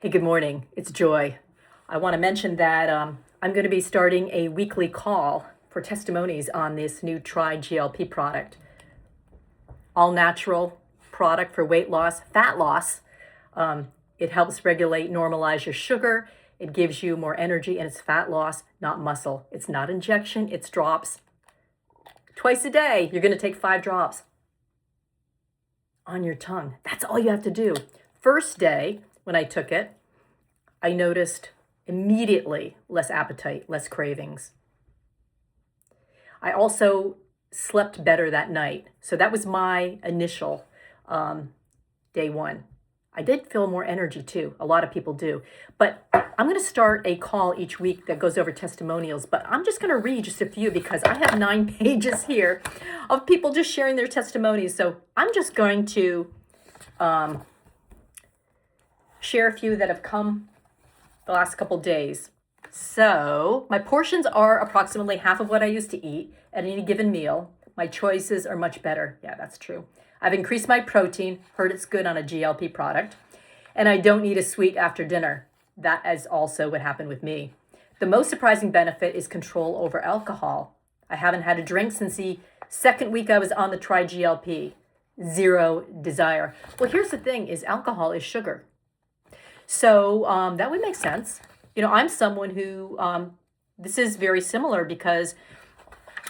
Hey, good morning. It's Joy. I want to mention that I'm going to be starting a weekly call for testimonies on this new triGLP product. All natural product for weight loss, fat loss. It helps regulate, normalize your sugar. It gives you more energy, and it's fat loss, not muscle. It's not injection, it's drops. Twice a day, you're going to take 5 drops on your tongue. That's all you have to do. First day, when I took it, I noticed immediately less appetite, less cravings. I also slept better that night. So that was my initial day one. I did feel more energy too. A lot of people do. But I'm going to start a call each week that goes over testimonials. But I'm just going to read just a few because I have 9 pages here of people just sharing their testimonies. So I'm just going to share a few that have come the last couple days. So my portions are approximately half of what I used to eat at any given meal. My choices are much better. Yeah, that's true. I've increased my protein, heard it's good on a GLP product, and I don't need a sweet after dinner. That is also what happened with me. The most surprising benefit is control over alcohol. I haven't had a drink since the second week I was on the triGLP. Zero desire. Well, here's the thing, is alcohol is sugar. So that would make sense. You know, I'm someone who, this is very similar because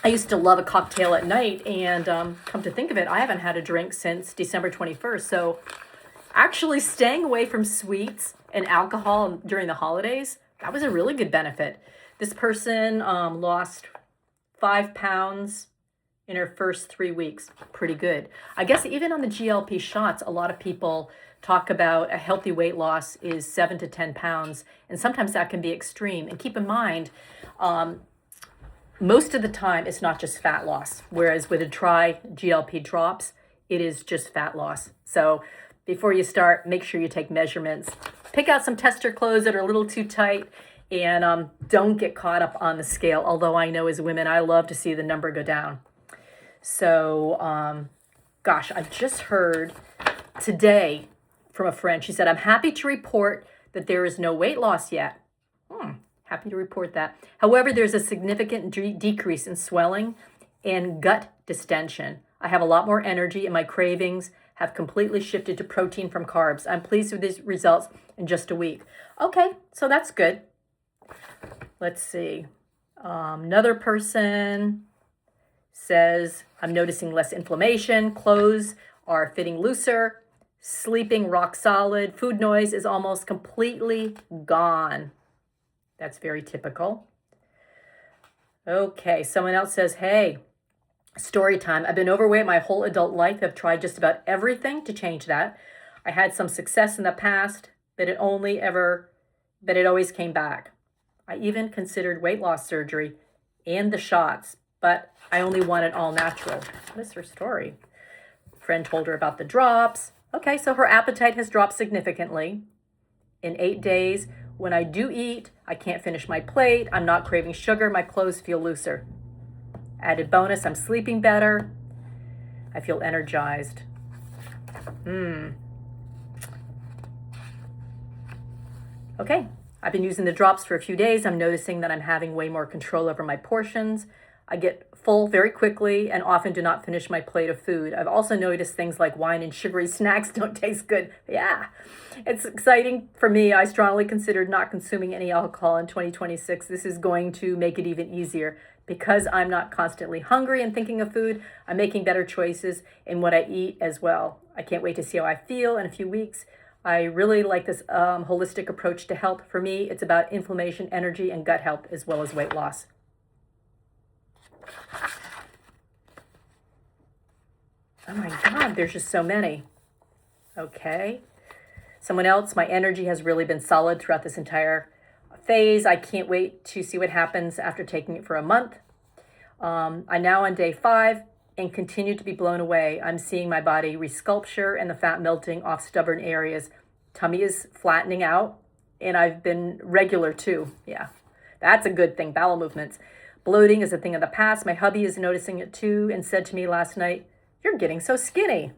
I used to love a cocktail at night, and come to think of it, I haven't had a drink since December 21st. So actually staying away from sweets and alcohol during the holidays, that was a really good benefit. This person lost 5 pounds in her first 3 weeks. Pretty good. I guess even on the GLP shots, a lot of people talk about a healthy weight loss is 7 to 10 pounds. And sometimes that can be extreme. And keep in mind, most of the time, it's not just fat loss. Whereas with a triGLP drops, it is just fat loss. So before you start, make sure you take measurements. Pick out some tester clothes that are a little too tight, and don't get caught up on the scale. Although I know as women, I love to see the number go down. So, gosh, I just heard today from a friend. She said, I'm happy to report that there is no weight loss yet. Happy to report that. However, there's a significant decrease in swelling and gut distension. I have a lot more energy, and my cravings have completely shifted to protein from carbs. I'm pleased with these results in just a week. Okay, so that's good. Let's see. Another person says, I'm noticing less inflammation. Clothes are fitting looser. Sleeping rock solid. Food noise is almost completely gone. That's very typical. Okay, someone else says, hey, story time. I've been overweight my whole adult life. I've tried just about everything to change that. I had some success in the past, but it always came back. I even considered weight loss surgery and the shots, but I only wanted all natural. What is her story? Friend told her about the drops. Okay, so her appetite has dropped significantly in 8 days. When I do eat, I can't finish my plate. I'm not craving sugar. My clothes feel looser. Added bonus, I'm sleeping better. I feel energized. Okay, I've been using the drops for a few days. I'm noticing that I'm having way more control over my portions. I get full very quickly and often do not finish my plate of food. I've also noticed things like wine and sugary snacks don't taste good. Yeah, it's exciting for me. I strongly considered not consuming any alcohol in 2026. This is going to make it even easier. Because I'm not constantly hungry and thinking of food, I'm making better choices in what I eat as well. I can't wait to see how I feel in a few weeks. I really like this holistic approach to health. For me, it's about inflammation, energy, and gut health, as well as weight loss. Oh my God, there's just so many. Okay. Someone else, my energy has really been solid throughout this entire phase. I can't wait to see what happens after taking it for a month. I'm now on day 5 and continue to be blown away. I'm seeing my body resculpture and the fat melting off stubborn areas. Tummy is flattening out, and I've been regular too. Yeah, that's a good thing. Bowel movements. Bloating is a thing of the past. My hubby is noticing it too and said to me last night, "You're getting so skinny."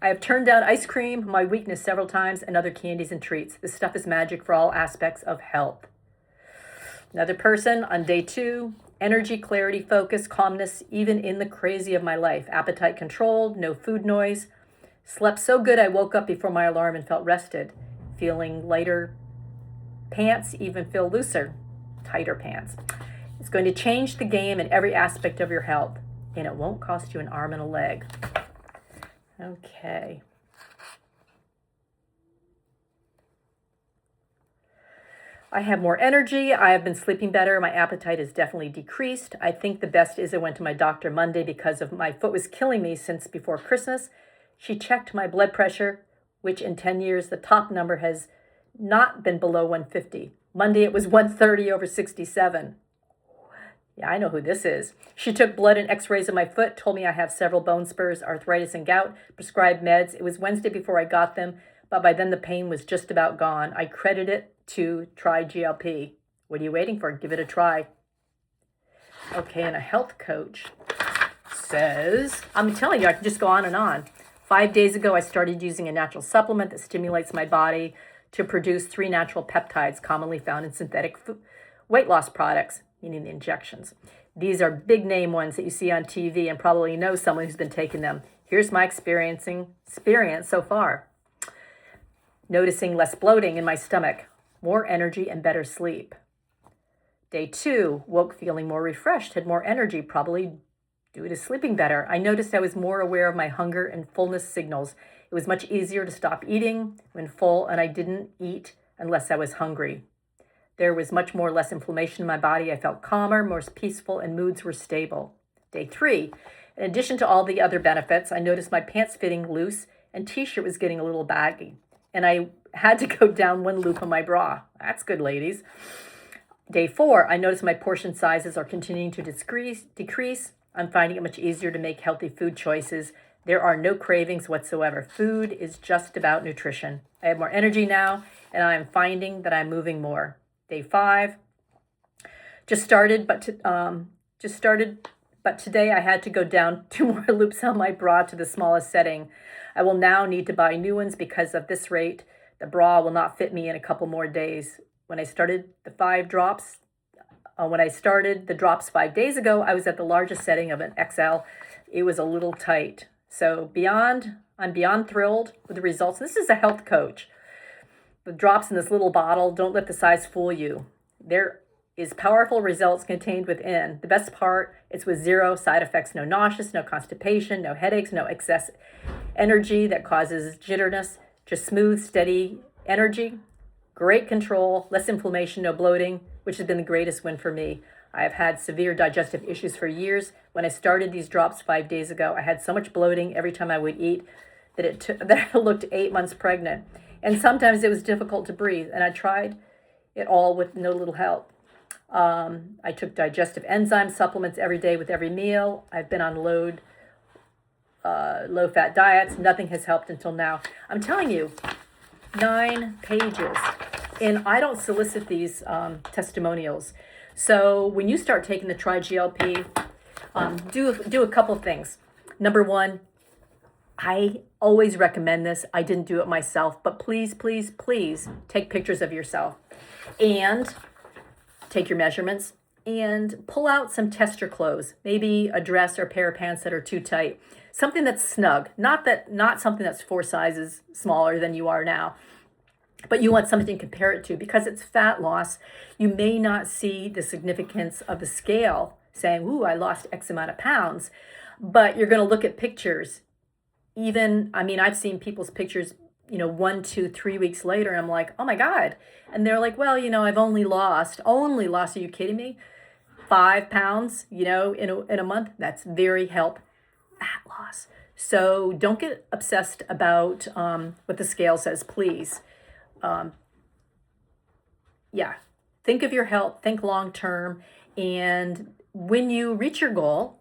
I have turned down ice cream, my weakness, several times, and other candies and treats. This stuff is magic for all aspects of health. Another person on day 2, energy, clarity, focus, calmness, even in the crazy of my life. Appetite controlled, no food noise. Slept so good I woke up before my alarm and felt rested. Feeling lighter pants, even feel looser, tighter pants. It's going to change the game in every aspect of your health, and it won't cost you an arm and a leg. Okay. I have more energy. I have been sleeping better. My appetite has definitely decreased. I think the best is I went to my doctor Monday because of my foot was killing me since before Christmas. She checked my blood pressure, which in 10 years, the top number has not been below 150. Monday, it was 130 over 67. Yeah, I know who this is. She took blood and x-rays of my foot, told me I have several bone spurs, arthritis, and gout, prescribed meds. It was Wednesday before I got them, but by then the pain was just about gone. I credit it to triGLP. What are you waiting for? Give it a try. Okay, and a health coach says, I'm telling you, I can just go on and on. 5 days ago, I started using a natural supplement that stimulates my body to produce 3 natural peptides commonly found in synthetic weight loss products, meaning the injections. These are big name ones that you see on TV and probably know someone who's been taking them. Here's my experience so far. Noticing less bloating in my stomach, more energy and better sleep. Day 2, woke feeling more refreshed, had more energy, probably due to sleeping better. I noticed I was more aware of my hunger and fullness signals. It was much easier to stop eating when full, and I didn't eat unless I was hungry. There was much more less inflammation in my body. I felt calmer, more peaceful, and moods were stable. Day 3, in addition to all the other benefits, I noticed my pants fitting loose and t-shirt was getting a little baggy. And I had to go down 1 loop on my bra. That's good, ladies. Day 4, I noticed my portion sizes are continuing to decrease. I'm finding it much easier to make healthy food choices. There are no cravings whatsoever. Food is just about nutrition. I have more energy now, and I'm finding that I'm moving more. Day 5, just started, but today I had to go down 2 more loops on my bra to the smallest setting. I will now need to buy new ones because of this rate. The bra will not fit me in a couple more days. When I started the drops 5 days ago, I was at the largest setting of an XL. It was a little tight. So I'm beyond thrilled with the results. This is a health coach. The drops in this little bottle, don't let the size fool you. There is powerful results contained within. The best part, it's with 0 side effects, no nausea, no constipation, no headaches, no excess energy that causes jitterness, just smooth, steady energy, great control, less inflammation, no bloating, which has been the greatest win for me. I have had severe digestive issues for years. When I started these drops 5 days ago, I had so much bloating every time I would eat that I looked 8 months pregnant. And sometimes it was difficult to breathe, and I tried it all with no little help. I took digestive enzyme supplements every day with every meal. I've been on low-fat diets. Nothing has helped until now. I'm telling you, 9 pages. And I don't solicit these testimonials. So when you start taking the triGLP, do a couple things. Number 1, I always recommend this. I didn't do it myself, but please, please, please take pictures of yourself and take your measurements and pull out some tester clothes, maybe a dress or a pair of pants that are too tight, something that's snug, not something that's 4 sizes smaller than you are now, but you want something to compare it to because it's fat loss. You may not see the significance of the scale saying, ooh, I lost X amount of pounds, but you're going to look at pictures. I've seen people's pictures, 1, 2, 3 weeks later, and I'm like, oh my God. And they're like, well, I've only lost, are you kidding me? 5 pounds, in a month. That's very fat loss. So don't get obsessed about what the scale says, please. Think of your health, think long-term. And when you reach your goal,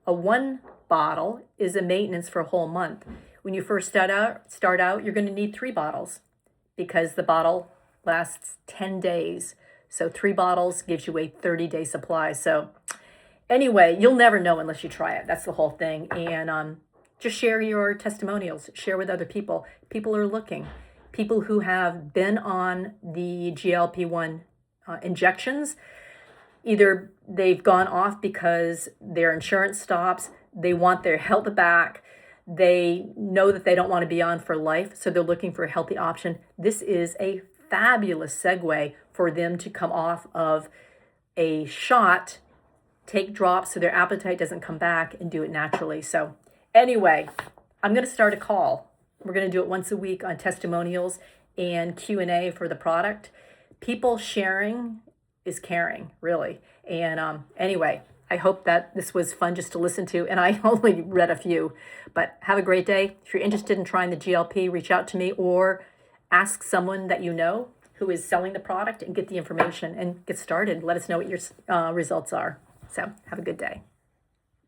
a 1 bottle is a maintenance for a whole month. When you first start out, you're going to need 3 bottles because the bottle lasts 10 days. So 3 bottles gives you a 30-day supply. So anyway, you'll never know unless you try it. That's the whole thing. And just share your testimonials, share with other people. People are looking. People who have been on the GLP-1 injections, either they've gone off because their insurance stops, they want their health back, they know that they don't want to be on for life, so they're looking for a healthy option. This is a fabulous segue for them to come off of a shot, take drops so their appetite doesn't come back, and do it naturally. So anyway, I'm going to start a call. We're going to do it once a week on testimonials and Q&A for the product. People sharing is caring, really. And anyway, I hope that this was fun just to listen to, and I only read a few. But have a great day. If you're interested in trying the GLP, reach out to me or ask someone that you know who is selling the product and get the information and get started. Let us know what your results are. So have a good day.